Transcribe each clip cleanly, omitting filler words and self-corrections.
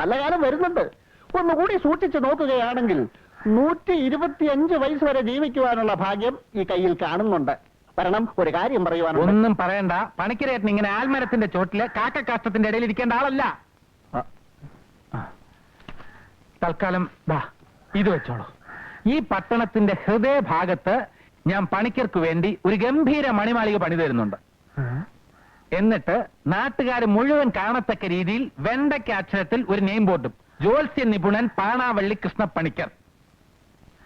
നല്ല കാലം വരുന്നുണ്ട്. ഒന്നുകൂടി സൂക്ഷിച്ചു നോക്കുകയാണെങ്കിൽ 125 വയസ്സ് വരെ ജീവിക്കുവാനുള്ള ഭാഗ്യം ഈ കയ്യിൽ കാണുന്നുണ്ട്. കാരണം ഒരു കാര്യം പറയുവാനുണ്ട്. ഒന്നും പറയണ്ട. പണിക്കരേട്ടൻ ഇങ്ങനെ ആൽമരത്തിന്റെ ചോട്ടില് കാക്കക്കാഷ്ടത്തിന്റെ ഇടയിൽ ഇരിക്കേണ്ട ആളല്ല. തൽക്കാലം ഇത് വെച്ചോളൂ. ഈ പട്ടണത്തിന്റെ ഹൃദയഭാഗത്ത് ഞാൻ പണിക്കർക്ക് വേണ്ടി ഒരു ഗംഭീര മണിമാളിക പണി തരുന്നുണ്ട്. എന്നിട്ട് നാട്ടുകാർ മുഴുവൻ കാണത്തക്ക രീതിയിൽ വെണ്ടയ്ക്ക അക്ഷരത്തിൽ ഒരു നെയിം ബോർഡും, ജ്യോത്സ്യ നിപുണൻ പാണാവള്ളി കൃഷ്ണ പണിക്കർ.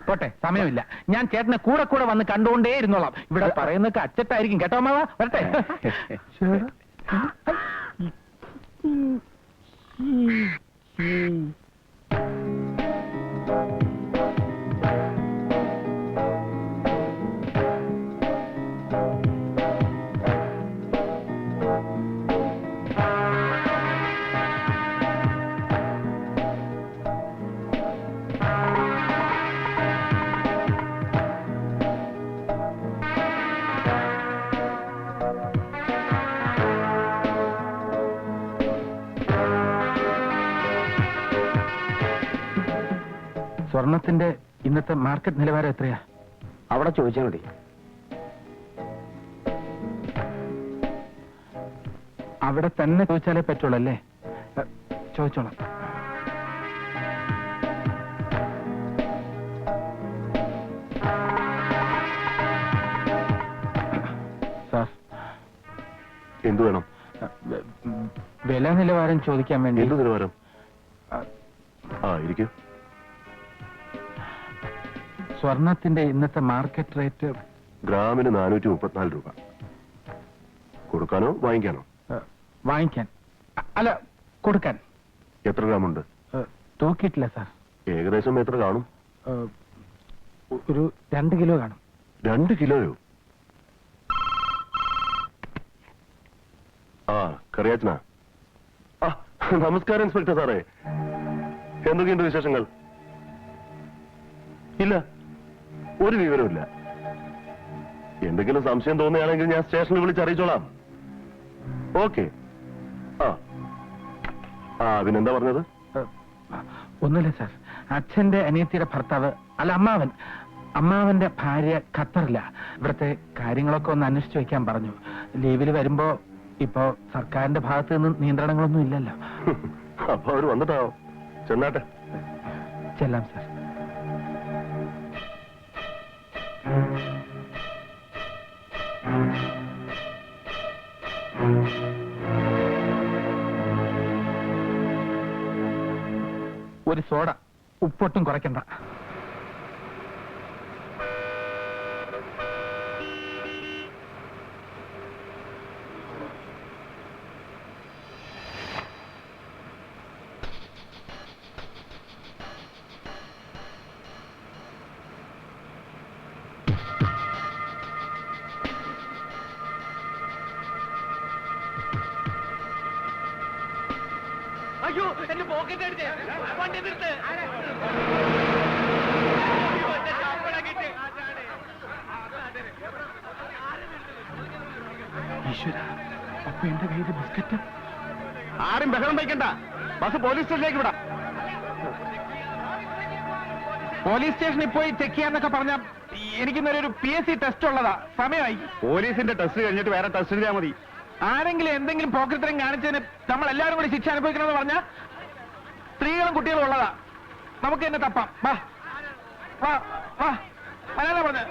പോട്ടെ, സമയമില്ല. ഞാൻ ചേട്ടനെ കൂടെ കൂടെ വന്ന് കണ്ടുകൊണ്ടേ ഇരുന്നോളാം. ഇവിടെ പറയുന്നൊക്കെ അച്ചട്ടായിരിക്കും കേട്ടോ മാവാ. വരട്ടെ. സ്വർണത്തിന്റെ ഇന്നത്തെ മാർക്കറ്റ് നിലവാരം എത്രയാ? അവിടെ ചോദിച്ചാൽ മതി. അവിടെ തന്നെ ചോദിച്ചാലേ പറ്റുള്ളൂ അല്ലേ? ചോദിച്ചോളാം. സാർ, എന്തു വേണം? വില നിലവാരം ചോദിക്കാൻ വേണ്ടി. എന്ത് നിലവാരം? ഇരിക്കൂ. സ്വർണത്തിന്റെ ഇന്നത്തെ മാർക്കറ്റ് റേറ്റ് ഗ്രാമിന് 434 രൂപ. കൊടുക്കാനോ വാങ്ങിക്കാനോ? വാങ്ങിക്കാൻ. അല്ല, കൊടുക്കാൻ. എത്ര ഗ്രാമുണ്ട്? തൂക്കിയിട്ടില്ല സാർ. ഏകദേശം എത്ര കാണും? ഒരു 2 കിലോ കാണും. 2 കിലോയോ? കറിയാച്ചനാ? നമസ്കാരം ഇൻസ്പെക്ടർ സാറേ. എന്തൊക്കെയുണ്ട് വിശേഷങ്ങൾ? ഇല്ല, ഒരു വിവരമില്ല. എന്തെങ്കിലും സംശയം തോന്നുകയാണെങ്കിൽ ഞാൻ സ്റ്റേഷനിൽ വിളിച്ചറിയിച്ചോളാം. ഓക്കെ. പിന്നെന്താ പറഞ്ഞത്? ഒന്നുമില്ല സാർ. അച്ഛന്റെ അനിയത്തിയുടെ ഭർത്താവ്, അല്ല അമ്മാവന്റെ ഭാര്യ ഖത്തറില്ല. ഇവിടുത്തെ കാര്യങ്ങളൊക്കെ ഒന്ന് അന്വേഷിച്ചു വെക്കാൻ പറഞ്ഞു. ലീവിൽ വരുമ്പോ ഇപ്പോ സർക്കാരിന്റെ ഭാഗത്ത് നിന്ന് നിയന്ത്രണങ്ങളൊന്നും ഇല്ലല്ലോ. അപ്പൊ അവര് വന്നിട്ടാവും. ചെന്നാട്ടെ. ചെല്ലാം സാർ. ഒരു സോഡ, ഉപ്പൊട്ടും കുറയ്ക്കണ്ട. അയ്യോ, എന്റെ പോക്കറ്റ് അടിച്ച് വണ്ടി നിർത്ത്. ഈശ്വര, അപ്പൊ എന്റെ കയ്യിൽ ബിസ്ക്കറ്റ്. ആരും ബഹളം വയ്ക്കണ്ട. ബസ് പോലീസ് സ്റ്റേഷനിലേക്ക് വിടാം. പോലീസ് സ്റ്റേഷനിൽ പോയി ചെക്ക് ചെയ്യാന്നൊക്കെ പറഞ്ഞ എനിക്കിന്നൊരു PSC ടെസ്റ്റ് ഉള്ളതാ. സമയമായി. പോലീസിന്റെ ടെസ്റ്റ് കഴിഞ്ഞിട്ട് വേറെ ടെസ്റ്റ് ചെയ്താൽ മതി. ആരെങ്കിലും എന്തെങ്കിലും പോക്കറ്റിലും കാണിച്ചതിന് നമ്മൾ എല്ലാവരും കൂടി ശിക്ഷ അനുഭവിക്കണമെന്ന് പറഞ്ഞാൽ സ്ത്രീകളും കുട്ടികളും ഉള്ളതാ. നമുക്ക് തന്നെ തപ്പാം. വാ വാ വാ. അല്ലാതെ പറഞ്ഞ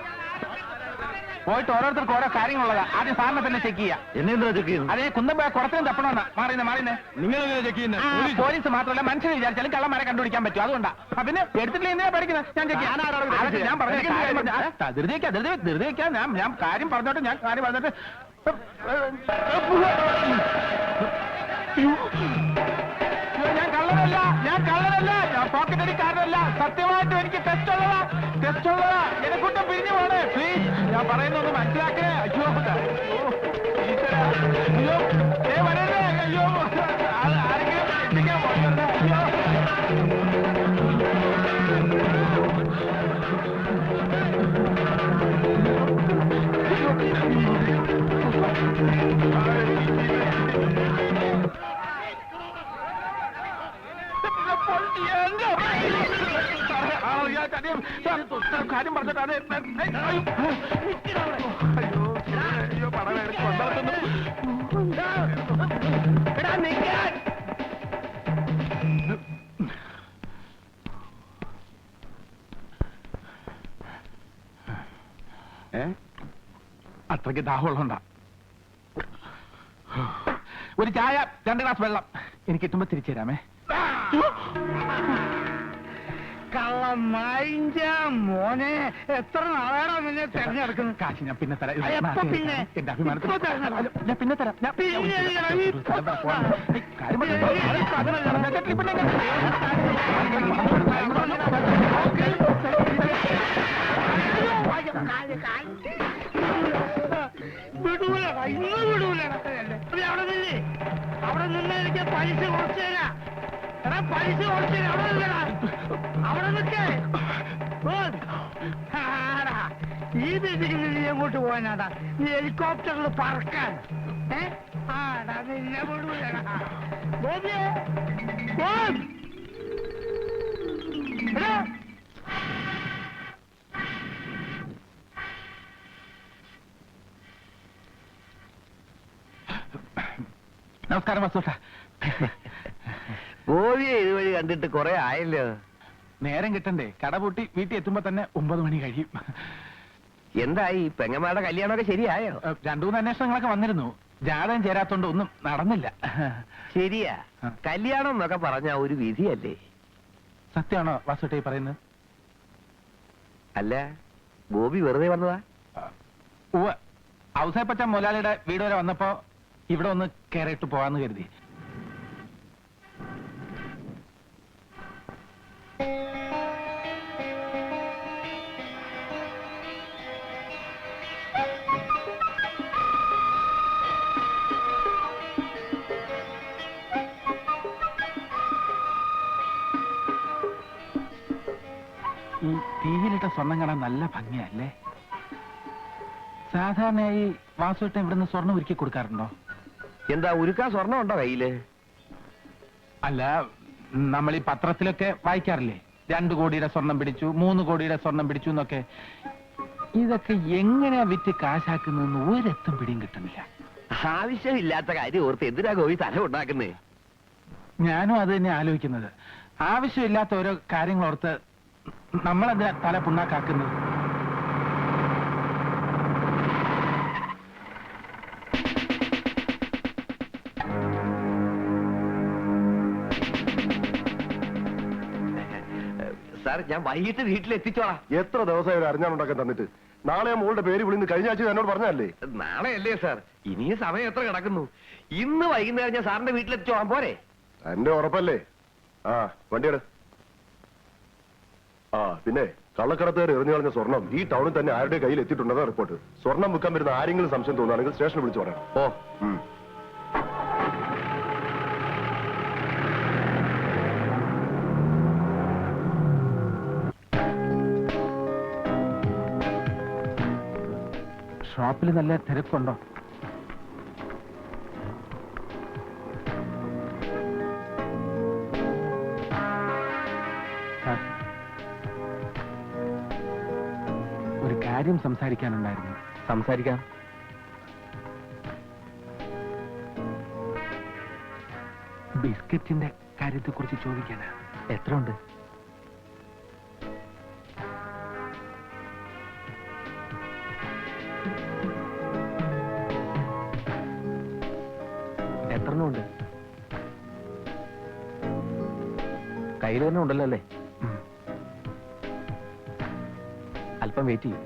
പോയിട്ട് ഓരോരുത്തർക്ക് ഓരോ കാര്യങ്ങളുള്ളതാ. ആദ്യം സാറിനെ തന്നെ ചെക്ക് ചെയ്യാം. എന്നെന്താ ചെക്ക് ചെയ്യുന്നത്? അതേ കുന്നമ്പ കുടത്തിനും തപ്പണമെന്നാ. മാറിയുന്നേ. നിങ്ങൾ ചെക്ക് ചെയ്യുന്നത് പോലീസ് മാത്രമല്ല, മനുഷ്യനെ വിചാരിച്ചാലും കള്ളന്മാരെ കണ്ടുപിടിക്കാൻ പറ്റും. അതുകൊണ്ടാ. പിന്നെ എടുത്തിട്ടില്ല എന്തിനാ പഠിക്കുന്നത്? ഞാൻ ചെക്ക് ചെയ്യാം. ഞാൻ പറഞ്ഞു ധൃതി വെക്കാം. ഞാൻ കാര്യം പറഞ്ഞോട്ടെ. ഞാൻ കള്ളനല്ല. ഞാൻ പോക്കറ്റ് അടിക്കാരനല്ല. സത്യമായിട്ടും എനിക്ക് ടെസ്റ്റ് ഉള്ളതാ. എന്നെക്കൊണ്ട് പിരിഞ്ഞു പോണേ പ്ലീസ്. ഞാൻ പറയുന്നൊന്ന് മനസ്സിലാക്കണേ. അയ്യോ വരരുതേ. അയ്യോ, ആരെങ്കിലും എത്തിക്കാൻ പോകരുത്. അയ്യോ. കാര്യം പറഞ്ഞിട്ട് അയ്യോ പണം അത്രയ്ക്ക് ദാഹമുള്ളതുകൊണ്ടാ. ഒരു ചായ 2 ഗ്ലാസ് വെള്ളം എനിക്ക് കിട്ടുമ്പോ തിരിച്ചു തരാമേ. മോനെ എത്ര നാളാണോ നിന്നെ തെരഞ്ഞെടുക്കുന്നത്? കാശ് ഞാൻ പിന്നെ തരാം. എപ്പോ പിന്നെ? എന്റെ അഭിമാനത്തിൽ ഞാൻ പിന്നെ തരാം. വിടൂല, ഇന്ന് വിടൂല. അവിടെ നിന്ന് എനിക്ക് പൈസ കുറച്ചു തരാം. എടാ പൈസ കുറച്ചു തരാം. അവിടെ നിന്നടാ, അവിടെ നിൽക്കേ. ഈ രീതിക്ക് നീ എങ്ങോട്ട് പോകാനാടാ? നീ ഹെലികോപ്റ്ററിൽ പറക്കാൻ. ആടാ നിന്നെ വിടൂലടാ. ബോബിയേ, ബോബ്. എടാ നമസ്കാരം വസൂട്ട. ഗോപിയെ ഇതുവഴി കണ്ടിട്ട് കുറെ ആയല്ലോ. നേരം കിട്ടണ്ടേ? കടപൂട്ടി വീട്ടിൽ എത്തുമ്പോ തന്നെ 9 മണി കഴിയും. എന്തായി പെങ്ങന്മാരുടെ കല്യാണമൊക്കെ ശരിയായോ? 2-3 അന്വേഷണങ്ങളൊക്കെ വന്നിരുന്നു. ജാതകം ചേരാത്തോണ്ട് ഒന്നും നടന്നില്ല. ശരിയാ, കല്യാണം എന്നൊക്കെ പറഞ്ഞ ഒരു വിധിയല്ലേ? സത്യമാണോ വാസുട്ടേ പറയുന്നത്? അല്ല, ഗോപി വെറുതെ വന്നതാ? ഉവ്വ്, ഔസേപ്പച്ച മുതലാളിയുടെ വീട് വരെ വന്നപ്പോ ഇവിടെ ഒന്ന് കയറിയിട്ട് പോവാന്ന് കരുതി. ഈ തീയിലിട്ട സ്വർണം കാണാൻ നല്ല ഭംഗിയല്ലേ? സാധാരണയായി വാസുട്ടൻ ഇവിടുന്ന് സ്വർണം ഒരുക്കി കൊടുക്കാറുണ്ടോ? എന്താ ഉരുക്കാൻ സ്വർണം ഉണ്ടോ കയ്യില്? അല്ല, നമ്മൾ ഈ പത്രത്തിലൊക്കെ വായിക്കാറില്ലേ, 2 കോടിയുടെ സ്വർണം പിടിച്ചു, 3 കോടിയുടെ സ്വർണം പിടിച്ചു എന്നൊക്കെ. ഇതൊക്കെ എങ്ങനെയാ വിറ്റ് കാശാക്കുന്നതെന്ന് ഒരെത്തും പിടിയും കിട്ടുന്നില്ല. ആവശ്യമില്ലാത്ത കാര്യം ഓർത്ത് എന്തിനാ ഗോപി തല ഉണ്ടാക്കുന്നേ? ഞാനും അത് തന്നെ ആലോചിക്കുന്നത്. ആവശ്യമില്ലാത്ത ഓരോ കാര്യങ്ങൾ ഓർത്ത് നമ്മളെന്താ തല പുണ്ണാക്കാക്കുന്നത്? സാർ, ഞാൻ വൈകിട്ട് വീട്ടിലെത്തിച്ചോളാം. എത്ര ദിവസമായി ഒരു അറിഞ്ഞാണുണ്ടാക്കാൻ തന്നിട്ട്? നാളെ ആ മോളുടെ പേര് വിളിന്ന് കഴിഞ്ഞ ആഴ്ച എന്നോട് പറഞ്ഞല്ലേ? നാളെ അല്ലേ സാർ? ഇനിയും സമയം എത്ര കിടക്കുന്നു? ഇന്ന് വൈകുന്നേരം ഞാൻ സാറിന്റെ വീട്ടിലെത്തിച്ചോളാം, പോരെ? എന്റെ ഉറപ്പല്ലേ? ആ, വണ്ടിയുടെ. ആ, പിന്നെ കള്ളക്കടത്തുകാർ എറിഞ്ഞു കളഞ്ഞ സ്വർണം ഈ ടൗണിൽ തന്നെ ആരുടെ കയ്യിൽ എത്തിയിട്ടുണ്ടെന്ന റിപ്പോർട്ട്. സ്വർണം വിൽക്കാൻ വരുന്ന ആരെങ്കിലും സംശയം തോന്നുകയാണെങ്കിൽ സ്റ്റേഷനിൽ വിളിച്ചു പറയാം. ഓ, ഷോപ്പിൽ നല്ല തിരക്കുണ്ടോ? ഒരു കാര്യം സംസാരിക്കാനുണ്ടായിരുന്നു. സംസാരിക്കാം. ബിസ്ക്കറ്റിന്റെ കാര്യത്തെ കുറിച്ച് ചോദിക്കാനാ. എത്ര ഉണ്ട്? എത്രണ്ണമുണ്ട്? കയ്യിൽ തന്നെ ഉണ്ടല്ലോ അല്ലേ? അല്പം വെയിറ്റ് ചെയ്യും.